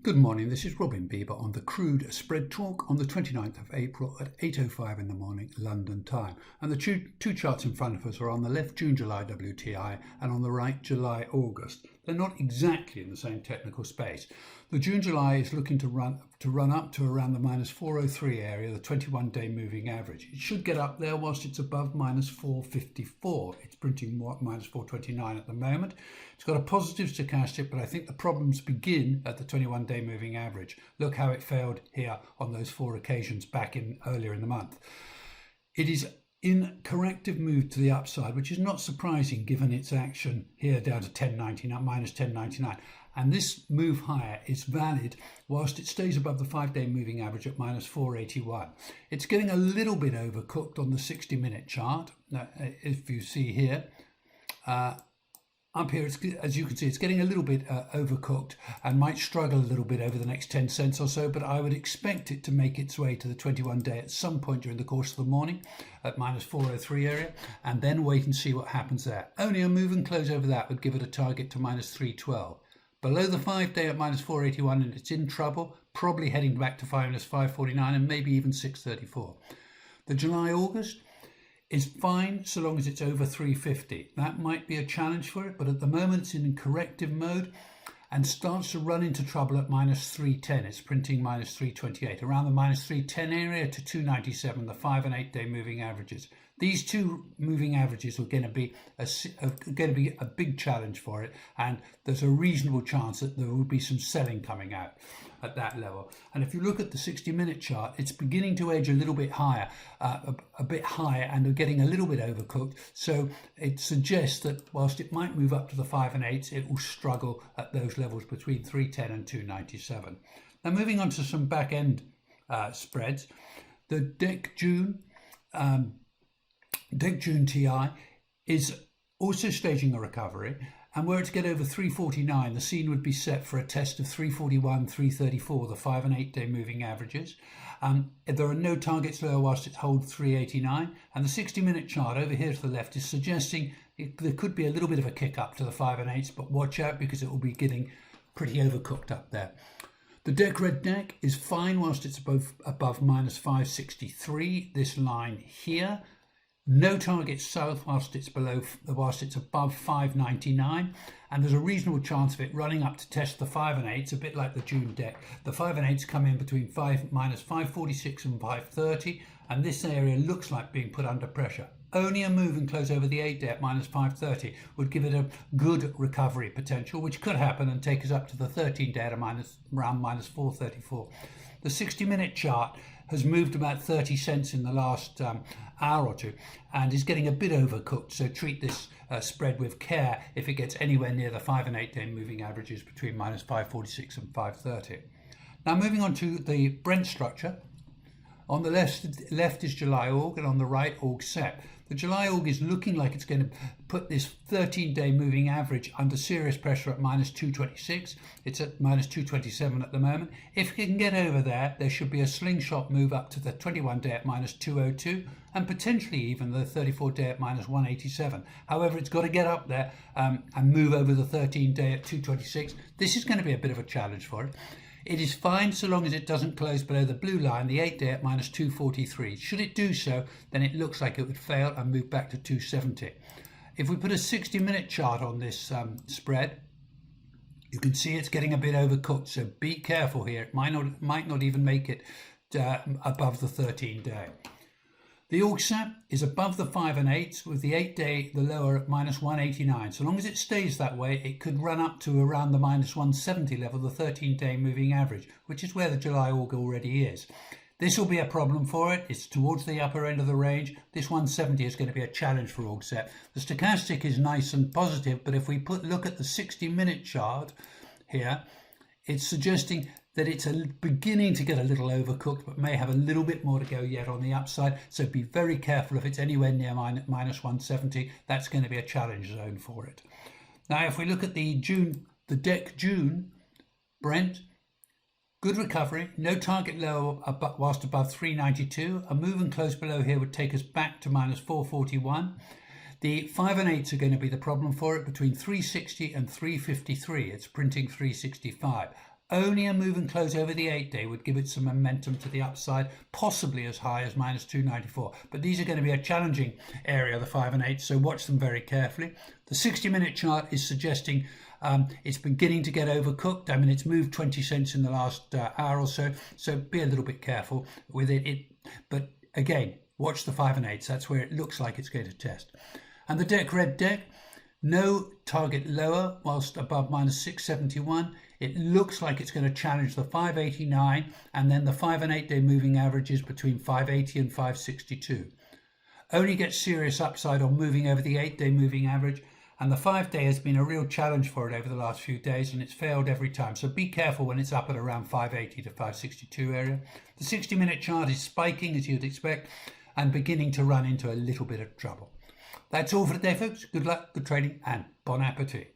Good morning, this is Robin Bieber on the Crude Spread Talk on the 29th of April at 8:05 in the morning, London time. And the two charts in front of us are on the left June-July WTI and on the right July-August. They're not exactly in the same technical space. The June-July is looking to run up to around the minus 403 area, the 21-day moving average. It should get up there whilst it's above minus 454. It's printing minus 429 at the moment. It's got a positive stochastic, but I think the problems begin at the 21-day moving average. Look how it failed here on those 4 occasions back in earlier in the month. It is in corrective move to the upside, which is not surprising given its action here down to 1099, minus 1099. And this move higher is valid whilst it stays above the 5-day moving average at minus 481. It's getting a little bit overcooked on the 60-minute chart. Now, if you see here, up here, as you can see, it's getting a little bit overcooked and might struggle a little bit over the next 10 cents or so, but I would expect it to make its way to the 21-day at some point during the course of the morning at minus 403 area, and then wait and see what happens there. Only a move and close over that would give it a target to minus 312. Below the 5-day at minus 481 and it's in trouble, probably heading back to minus 549 and maybe even 634. The July-August is fine so long as it's over 350. That might be a challenge for it, but at the moment it's in corrective mode and starts to run into trouble at minus 310. It's printing minus 328, around the minus 310 area to 297, the 5 and 8-day moving averages. These two moving averages are going to be a big challenge for it, and there's a reasonable chance that there will be some selling coming out at that level. And if you look at the 60-minute chart, it's beginning to edge a little bit higher, and are getting a little bit overcooked. So it suggests that whilst it might move up to the 5 and 8s, it will struggle at those levels between 310 and 297. Now moving on to some back end spreads, the DEC June TI is also staging a recovery, and were it to get over 349, the scene would be set for a test of 341, 334, the 5 and 8-day moving averages. There are no targets lower whilst it holds 389, and the 60-minute chart over here to the left is suggesting there could be a little bit of a kick up to the 5 and 8s, but watch out because it will be getting pretty overcooked up there. The DEC red neck is fine whilst it's above minus 563, this line here. No target south whilst it's above 599, and there's a reasonable chance of it running up to test the 5 and 8s, a bit like the June deck. The 5 and 8s come in between minus 546 and 530, and this area looks like being put under pressure. Only a move and close over the 8-day at minus 530 would give it a good recovery potential, which could happen and take us up to the 13-day at around minus 434. The 60-minute chart has moved about 30 cents in the last hour or two and is getting a bit overcooked, so treat this spread with care if it gets anywhere near the 5 and 8-day moving averages between minus 546 and 530. Now moving on to the Brent structure. On the left is July-Aug and on the right Aug-Sep. The July-Aug is looking like it's going to put this 13-day moving average under serious pressure at minus 226. It's at minus 227 at the moment. If it can get over there, there should be a slingshot move up to the 21-day at minus 202 and potentially even the 34-day at minus 187. However, it's got to get up there and move over the 13-day at 226. This is going to be a bit of a challenge for it. It is fine so long as it doesn't close below the blue line, the 8-day at minus 243. Should it do so, then it looks like it would fail and move back to 270. If we put a 60-minute chart on this spread, you can see it's getting a bit overcooked, so be careful here. It might not even make it above the 13-day. The Aug-Sep is above the 5 and 8s, with the 8-day the lower at minus 189. So long as it stays that way, it could run up to around the minus 170 level, the 13-day moving average, which is where the July-Aug already is. This will be a problem for it. It's towards the upper end of the range. This 170 is going to be a challenge for Aug-Sep. The stochastic is nice and positive, but if we look at the 60-minute chart here, it's suggesting that it's beginning to get a little overcooked, but may have a little bit more to go yet on the upside. So be very careful if it's anywhere near minus 170. That's going to be a challenge zone for it. Now, if we look at the DEC June Brent, good recovery, no target lower whilst above 392. A move and close below here would take us back to minus 441. The 5 and 8s are going to be the problem for it between 360 and 353. It's printing 365. Only a move and close over the 8-day would give it some momentum to the upside, possibly as high as minus 294. But these are going to be a challenging area, the 5 and 8, so watch them very carefully. The 60-minute chart is suggesting it's beginning to get overcooked. I mean, it's moved 20 cents in the last hour or so, so be a little bit careful with it. But again, watch the 5 and 8s. That's where it looks like it's going to test. And the deck, red deck, no target lower whilst above minus 671. It looks like it's going to challenge the 589 and then the 5 and 8-day moving averages between 580 and 562. Only gets serious upside on moving over the 8-day moving average, and the 5-day has been a real challenge for it over the last few days, and it's failed every time. So be careful when it's up at around 580 to 562 area. The 60-minute chart is spiking, as you'd expect, and beginning to run into a little bit of trouble. That's all for today, folks. Good luck, good trading, and bon appetit.